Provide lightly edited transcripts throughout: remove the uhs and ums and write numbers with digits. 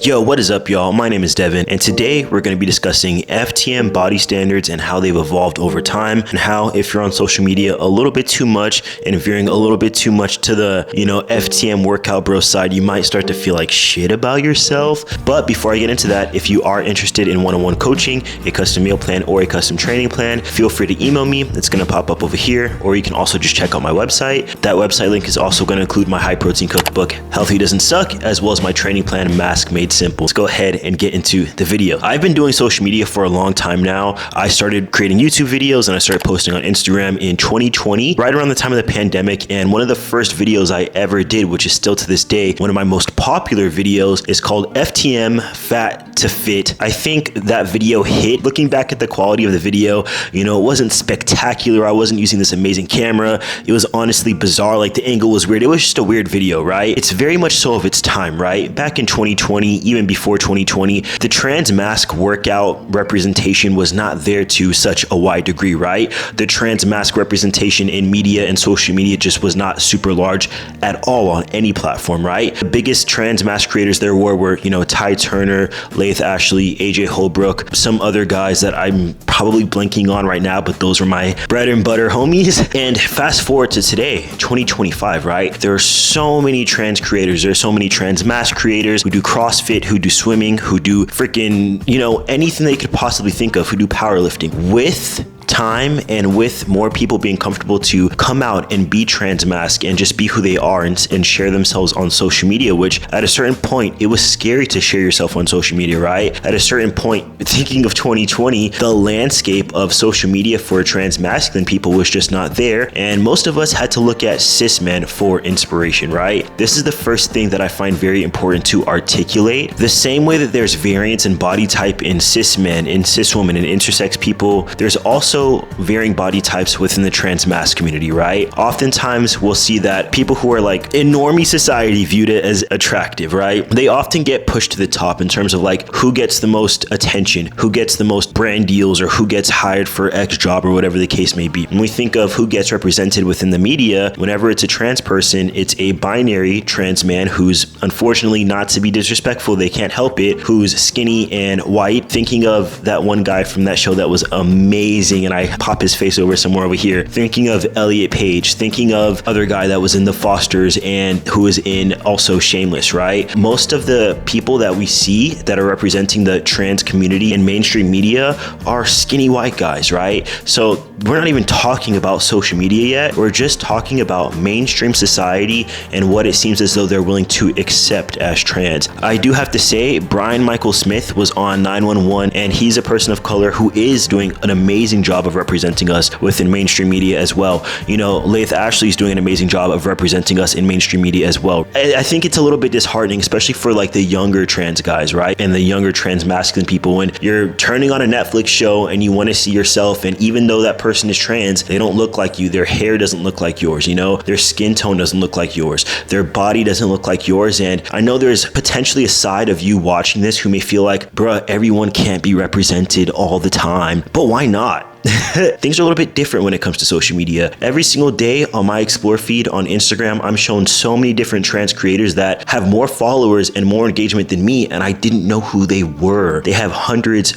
Yo, what is up, y'all? My name is Devin, and today we're going to be discussing FTM body standards and how they've evolved over time, and how if you're on social media a little bit too much and veering a little bit too much to the, FTM workout bro side, you might start to feel like shit about yourself. But before I get into that, if you are interested in one-on-one coaching, a custom meal plan, or a custom training plan, feel free to email me. It's going to pop up over here, or you can also just check out my website. That website link is also going to include my high protein cookbook, Healthy Doesn't Suck, as well as my training plan, Mask Made Simple. Let's go ahead and get into the video. I've been doing social media for a long time now. I started creating YouTube videos and I started posting on Instagram in 2020, right around the time of the pandemic. And one of the first videos I ever did, which is still to this day one of my most popular videos, is called FTM Fat to Fit. I think that video hit. Looking back at the quality of the video, it wasn't spectacular. I wasn't using this amazing camera. It was honestly bizarre. Like, the angle was weird. It was just a weird video, right? It's very much so of its time, right? Back in 2020, even before 2020, the trans mask workout representation was not there to such a wide degree, right? The trans mask representation in media and social media just was not super large at all on any platform, right? The biggest trans mask creators there were Ty Turner, Laith Ashley, AJ Holbrook, some other guys that I'm probably blanking on right now, but those were my bread and butter homies. And fast forward to today, 2025, right? There are so many trans creators. There are so many trans mask creators who do CrossFit, who do swimming, who do freaking, anything they could possibly think of, who do powerlifting. With time and with more people being comfortable to come out and be trans mask and just be who they are and share themselves on social media, which at a certain point, it was scary to share yourself on social media, right? At a certain point, thinking of 2020, the landscape of social media for trans masculine people was just not there. And most of us had to look at cis men for inspiration, right? This is the first thing that I find very important to articulate. The same way that there's variance in body type in cis men, in cis women, and intersex people, there's also varying body types within the trans mask community, right? Oftentimes we'll see that people who are like in normie society viewed it as attractive, right? They often get pushed to the top in terms of like who gets the most attention, who gets the most brand deals, or who gets hired for X job, or whatever the case may be. When we think of who gets represented within the media, whenever it's a trans person, it's a binary trans man who's, unfortunately, not to be disrespectful, they can't help it, who's skinny and white. Thinking of that one guy from that show that was amazing, and I pop his face over somewhere over here. Thinking of Elliot Page, thinking of other guy that was in The Fosters and who was in also Shameless, right? Most of the people that we see that are representing the trans community in mainstream media are skinny white guys, right? So we're not even talking about social media yet. We're just talking about mainstream society and what it seems as though they're willing to accept as trans. I do have to say, Brian Michael Smith was on 911, and he's a person of color who is doing an amazing job of representing us within mainstream media as well. Laith Ashley is doing an amazing job of representing us in mainstream media as well. I think it's a little bit disheartening, especially for like the younger trans guys, right? And the younger trans masculine people, when you're turning on a Netflix show and you want to see yourself, and even though that person is trans, they don't look like you. Their hair doesn't look like yours, their skin tone doesn't look like yours. Their body doesn't look like yours. And I know there's potentially a side of you watching this who may feel like, bruh, everyone can't be represented all the time. But why not? Things are a little bit different when it comes to social media. Every single day on my Explore feed on Instagram, I'm shown so many different trans creators that have more followers and more engagement than me, and I didn't know who they were. They have hundreds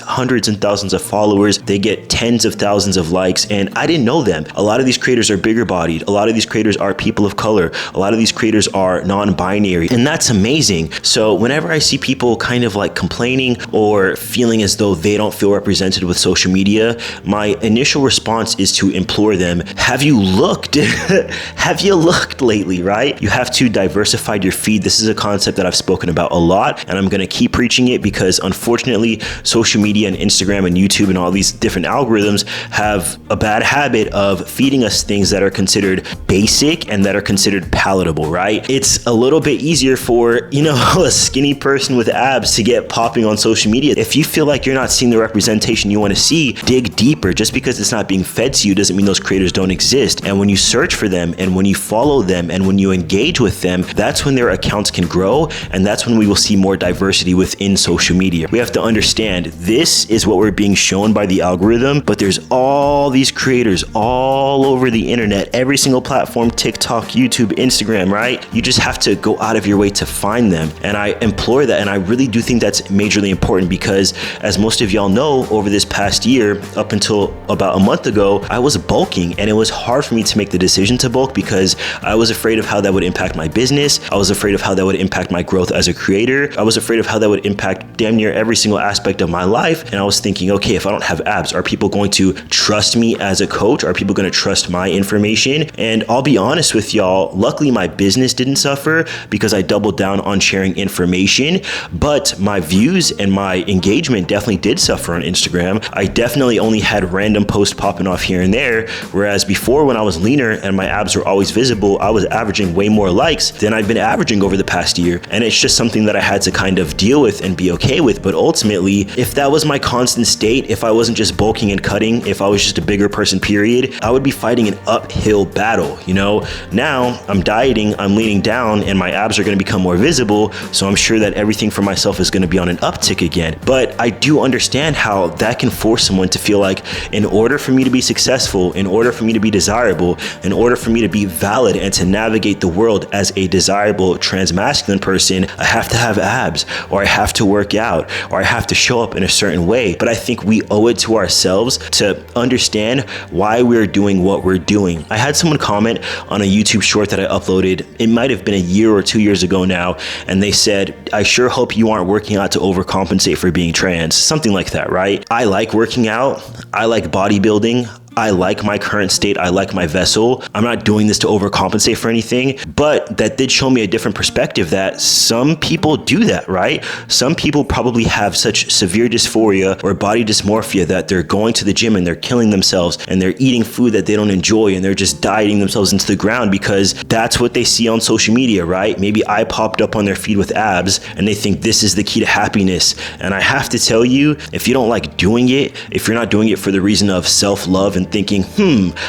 and thousands of followers. They get tens of thousands of likes, and I didn't know them. A lot of these creators are bigger bodied. A lot of these creators are people of color. A lot of these creators are non-binary, and that's amazing. So whenever I see people kind of like complaining or feeling as though they don't feel represented with social media, my initial response is to implore them, have you looked? Have you looked lately, right? You have to diversify your feed. This is a concept that I've spoken about a lot, and I'm going to keep preaching it because unfortunately, social media and Instagram and YouTube and all these different algorithms have a bad habit of feeding us things that are considered basic and that are considered palatable, right? It's a little bit easier for, a skinny person with abs to get popping on social media. If you feel like you're not seeing the representation you want to see, dig deeper. Just Just because it's not being fed to you doesn't mean those creators don't exist. And when you search for them and when you follow them and when you engage with them, that's when their accounts can grow, and that's when we will see more diversity within social media. We have to understand this is what we're being shown by the algorithm, but there's all these creators all over the internet, every single platform, TikTok, YouTube, Instagram, right? You just have to go out of your way to find them. And I implore that, and I really do think that's majorly important because, as most of y'all know, over this past year, up until about a month ago, I was bulking, and it was hard for me to make the decision to bulk because I was afraid of how that would impact my business. I was afraid of how that would impact my growth as a creator. I was afraid of how that would impact damn near every single aspect of my life. And I was thinking, okay, if I don't have abs, are people going to trust me as a coach? Are people going to trust my information? And I'll be honest with y'all, luckily my business didn't suffer because I doubled down on sharing information, but my views and my engagement definitely did suffer on Instagram. I definitely only had random posts popping off here and there, whereas before, when I was leaner and my abs were always visible, I was averaging way more likes than I've been averaging over the past year. And it's just something that I had to kind of deal with and be okay with. But ultimately, if that was my constant state, if I wasn't just bulking and cutting, if I was just a bigger person, period, I would be fighting an uphill battle, you know? Now I'm dieting, I'm leaning down, and my abs are going to become more visible. So I'm sure that everything for myself is going to be on an uptick again. But I do understand how that can force someone to feel like, in order for me to be successful, in order for me to be desirable, in order for me to be valid and to navigate the world as a desirable transmasculine person, I have to have abs, or I have to work out, or I have to show up in a certain way. But I think we owe it to ourselves to understand why we're doing what we're doing. I had someone comment on a YouTube short that I uploaded. It might have been a year or 2 years ago now, and they said, I sure hope you aren't working out to overcompensate for being trans. Something like that, right? I like working out. I like bodybuilding. I like my current state. I like my vessel. I'm not doing this to overcompensate for anything, but that did show me a different perspective that some people do that, right? Some people probably have such severe dysphoria or body dysmorphia that they're going to the gym and they're killing themselves and they're eating food that they don't enjoy and they're just dieting themselves into the ground because that's what they see on social media, right? Maybe I popped up on their feed with abs and they think this is the key to happiness. And I have to tell you, if you don't like doing it, if you're not doing it for the reason of self-love and thinking,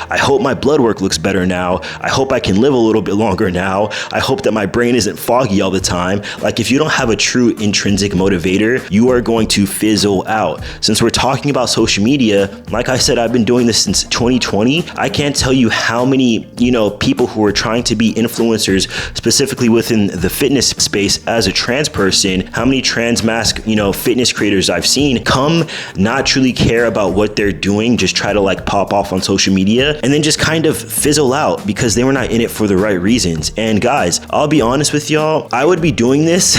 I hope my blood work looks better now. I hope I can live a little bit longer now. I hope that my brain isn't foggy all the time. Like, if you don't have a true intrinsic motivator, you are going to fizzle out. Since we're talking about social media, like I said, I've been doing this since 2020. I can't tell you how many, people who are trying to be influencers, specifically within the fitness space as a trans person, how many trans mask, fitness creators I've seen come not truly care about what they're doing, just try to pop off on social media and then just kind of fizzle out because they were not in it for the right reasons. And guys, I'll be honest with y'all, I would be doing this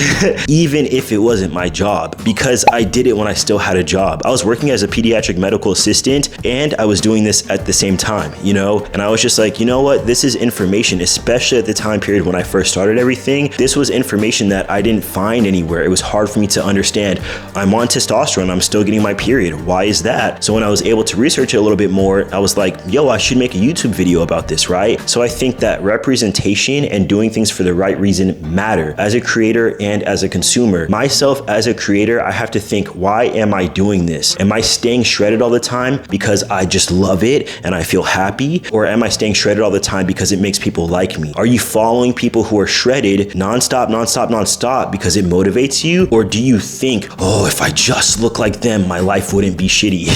even if it wasn't my job, because I did it when I still had a job. I was working as a pediatric medical assistant and I was doing this at the same time, and I was just like, you know what, this is information, especially at the time period when I first started everything. This was information that I didn't find anywhere. It was hard for me to understand. I'm on testosterone, I'm still getting my period. Why is that? So when I was able to research it a little bit more, I was like, yo, I should make a YouTube video about this, right? So I think that representation and doing things for the right reason matter as a creator and as a consumer. Myself as a creator, I have to think, why am I doing this? Am I staying shredded all the time because I just love it and I feel happy? Or am I staying shredded all the time because it makes people like me? Are you following people who are shredded nonstop because it motivates you? Or do you think, oh, if I just look like them, my life wouldn't be shitty?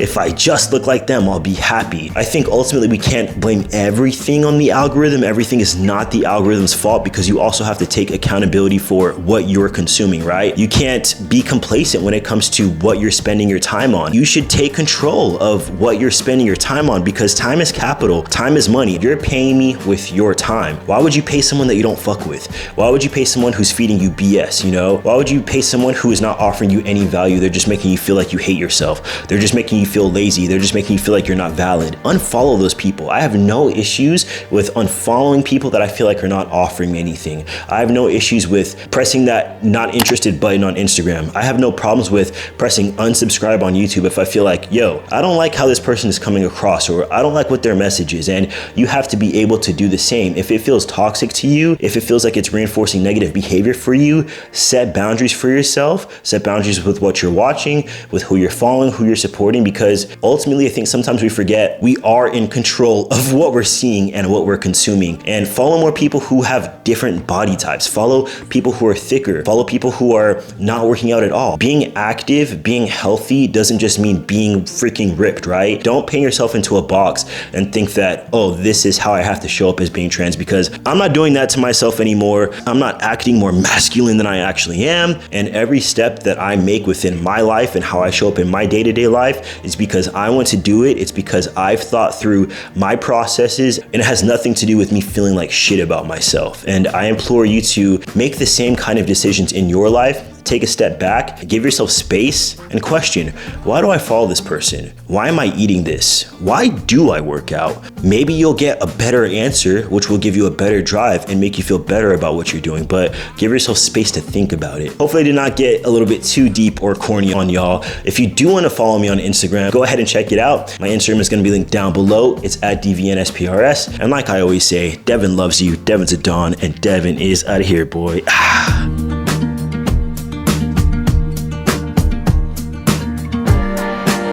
If I just look like them, I'll be happy. I think ultimately we can't blame everything on the algorithm. Everything is not the algorithm's fault because you also have to take accountability for what you're consuming, right? You can't be complacent when it comes to what you're spending your time on. You should take control of what you're spending your time on because time is capital. Time is money. You're paying me with your time. Why would you pay someone that you don't fuck with? Why would you pay someone who's feeding you BS, Why would you pay someone who is not offering you any value? They're just making you feel like you hate yourself. They're just making you feel lazy. They're just making you feel feel like you're not valid, unfollow those people. I have no issues with unfollowing people that I feel like are not offering me anything. I have no issues with pressing that not interested button on Instagram. I have no problems with pressing unsubscribe on YouTube if I feel like, yo, I don't like how this person is coming across, or I don't like what their message is. And you have to be able to do the same. If it feels toxic to you, if it feels like it's reinforcing negative behavior for you, set boundaries for yourself, set boundaries with what you're watching, with who you're following, who you're supporting, because ultimately I think sometimes we forget we are in control of what we're seeing and what we're consuming. And follow more people who have different body types. Follow people who are thicker. Follow people who are not working out at all. Being active, being healthy doesn't just mean being freaking ripped, right? Don't paint yourself into a box and think that, oh, this is how I have to show up as being trans, because I'm not doing that to myself anymore. I'm not acting more masculine than I actually am. And every step that I make within my life and how I show up in my day-to-day life is because I want to do it. It's because I've thought through my processes, and it has nothing to do with me feeling like shit about myself. And I implore you to make the same kind of decisions in your life. Take a step back, give yourself space, and question, why do I follow this person? Why am I eating this? Why do I work out? Maybe you'll get a better answer, which will give you a better drive and make you feel better about what you're doing, but give yourself space to think about it. Hopefully I did not get a little bit too deep or corny on y'all. If you do want to follow me on Instagram, go ahead and check it out. My Instagram is going to be linked down below. It's at DVNSPRS. And like I always say, Devin loves you, Devin's a Don, and Devin is out of here, boy.